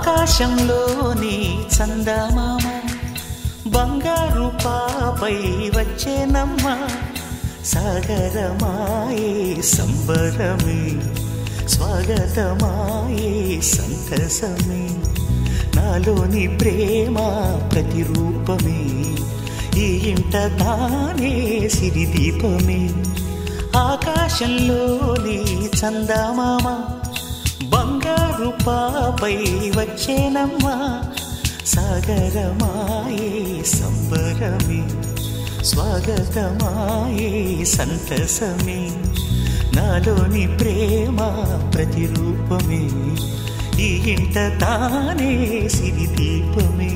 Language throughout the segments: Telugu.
ఆకాశంలోని చందమామ బంగారు పాపై వచ్చేనమ్మ సాగరమాయే సంబరమే స్వాగతమాయే సంతసమే నాలోని ప్రేమ ప్రతిరూపమే ఈ ఇంట తానే సిరిదీపమే ఆకాశంలోని చందమామ బంగారు పాపై వచ్చేనమ్మా సాగరమాయే సంబరమే స్వాగతమాయే సంతసమే నాలోని ప్రేమ ప్రతిరూపమే ఈ ఇంట తానే సిరిదీపమే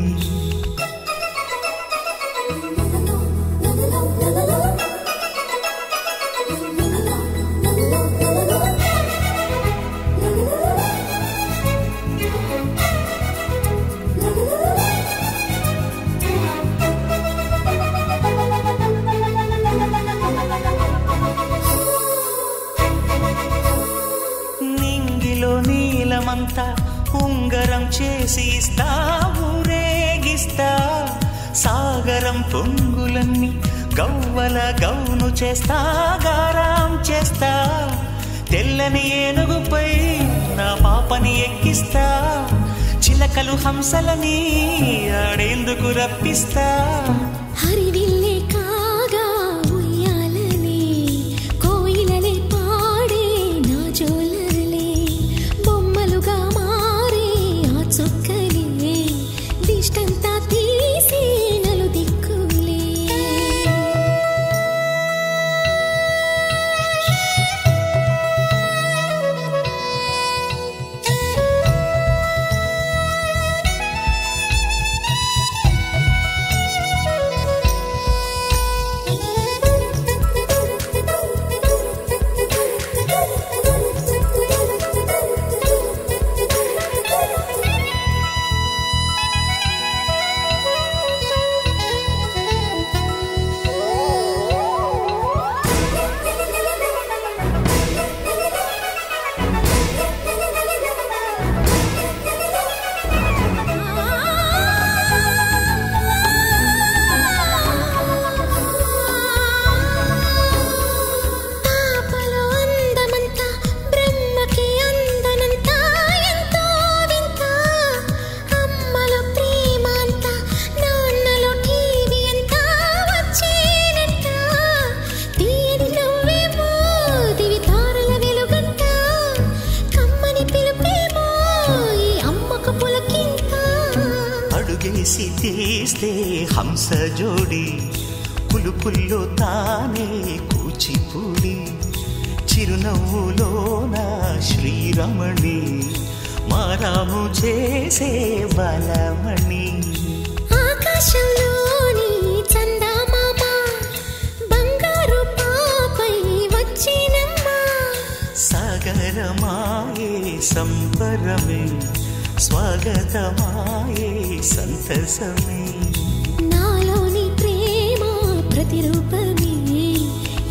నీలమంతా ఉంగరం చేసి ఇస్తా ఊరేగిస్తా సాగరం పొంగులన్నీ గవ్వల గౌను చేస్తా గారాం చేస్తా తెల్లని ఏనుగుపై నా పాపని ఎక్కిస్తా చిలకలు హంసలని ఆడేందుకు రప్పిస్తా హరివిల్లే కాగా ఉయ్యాలనే కోయిలలే పాడే నా జోలలే బొమ్మలుగా మారే ఆ చొక్కలే దిష్టంతా తీసి నలు దిక్కులే అడుగేసి తీస్తే హంస జోడి కులుకుల్లో తానే కూచిపూడి చిరునవ్వులోన శ్రీరమణి మారాము చేసే బలమణి ఆకాశంలోని చందమామ బంగారు పాపై వచ్చినమ్మా సాగరమాయే సంబరమే స్వాగతమాయే సంతసమే నాలోని ప్రేమ ప్రతిరూపమే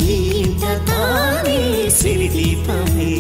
ఈ ఇంట తానే సిరిదీపమే